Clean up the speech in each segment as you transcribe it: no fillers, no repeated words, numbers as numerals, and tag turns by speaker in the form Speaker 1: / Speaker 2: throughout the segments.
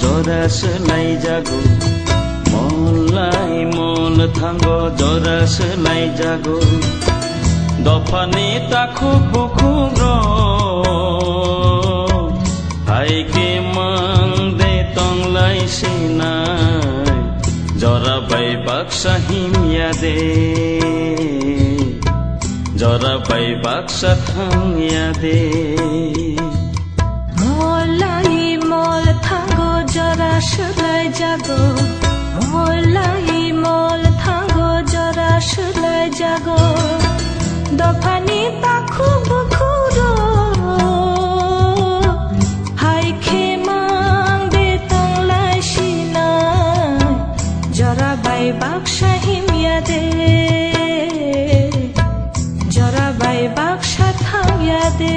Speaker 1: जरा सोलाय जागो मलाय मल थांगो जरा सोलाय जागो दफानि ताखु बुखुग्र हायके मांदे तंलाय सिनाय जरा बाय बाक्सा हिमिया दे जरा बाय बाक्सा थांया दे
Speaker 2: मलाय मल थांगो जरा सोलाय जागो मलाय मल थांगो जरा सोलाय जागो दफानि ताखु बुखुरो हायखे मांदे तंलाय सिनाय जरा बाय बाक्सा हिमिया दे जरा बाय बाक्सा थांया दे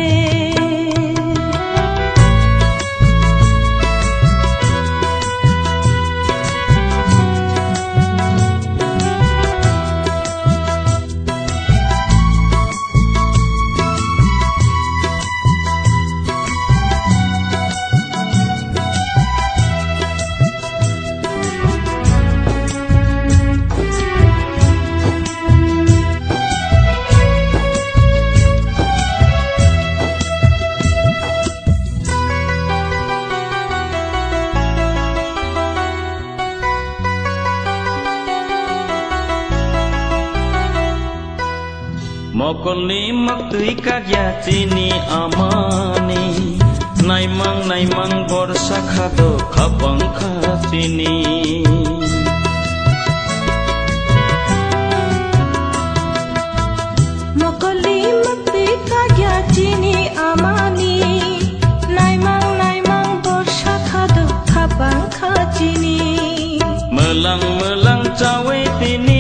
Speaker 1: मकलनि मक्तुइ काग्या चिनी आमानि नाइमां बरसा खादो खाबां खाचिनि
Speaker 2: मकलनि मक्तुइ काग्या चिनी आमानि नाइमां बरसा खादो खाबां खाचिनि
Speaker 1: मलां चावे तिनि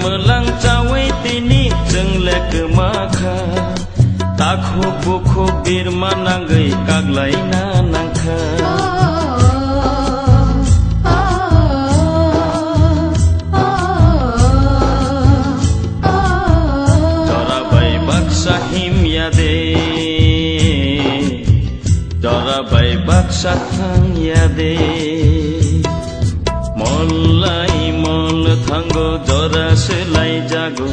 Speaker 1: मलां चावे तिनि जोंलेक माखा ताखु बुखु बिरमा नांगै काग्लायना नांखा जरा बाय बाक्सा हिमिया दे जरा बाय बाक्सा थांया दे मलाय मल थांगो जरा सोलाय जागो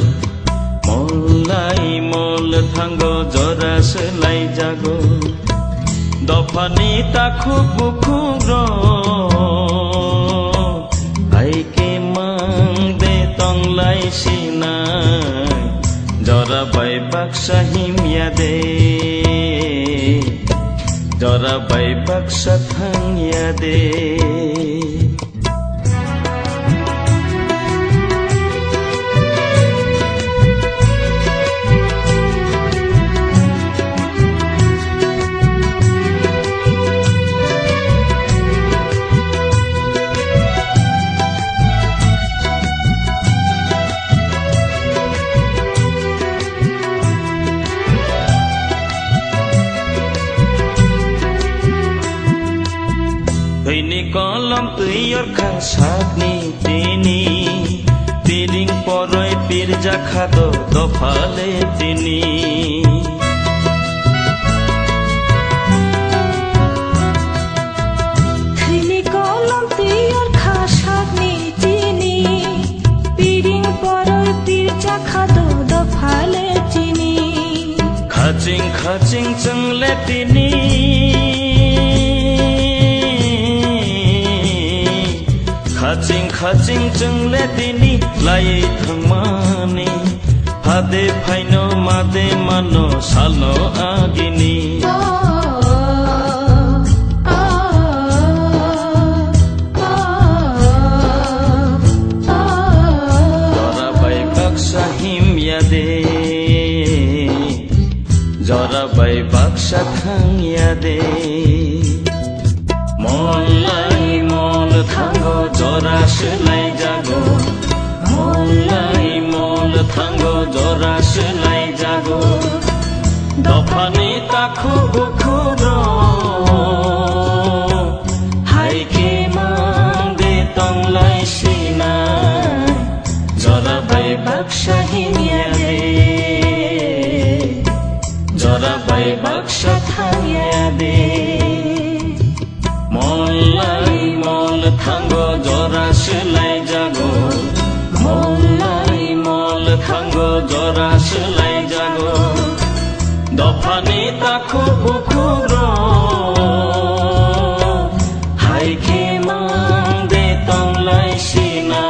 Speaker 1: मलाय मल थांगो जरा सोलाय जागो दफानि ताखु बुखुग्र हायके मांदे तंलाय सिनाय जरा बाय बाक्सा हिमिया दे जरा बाय बाक्सा थांया दे कलम तुइयर खासाकनि तिनि तिरिं परय पिरजा खादो दफाले तिनि
Speaker 2: कलम तुइयर खासाकनि तिनि तिरिं परय पिरजा खादो दफाले तिनि
Speaker 1: खाचिं जोंले तिनि खाचिं जोंले तिनि लायै थांमानि फादे फाइनो मादे मानो सालनो आगिनि जरा बाय बाक्सा हिमिया दे जरा बाय बाक्सा थांया दे मलाय मल थांगो जरा सोलाय जागो मलाय मल थांगो जरा सोलाय जागो दफानि ताखु बुखुग्र हायके मांदे तंलाय सिनाय जरा बाय बाक्सा हिमिया दे जरा बाय बाक्सा जरा सोलाय जागो दफानि ताखु बुखुर हायखे मांदे तंलाय सिना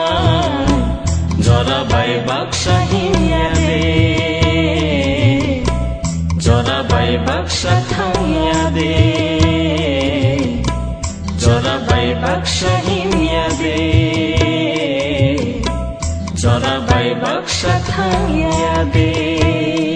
Speaker 1: जरा बाय बाक्सा हिमिया दे जरा बाय बाक्सा थांया दे जरा बाय बाक्सा हिमिया दे जरा बाय बाक्सा थांया दे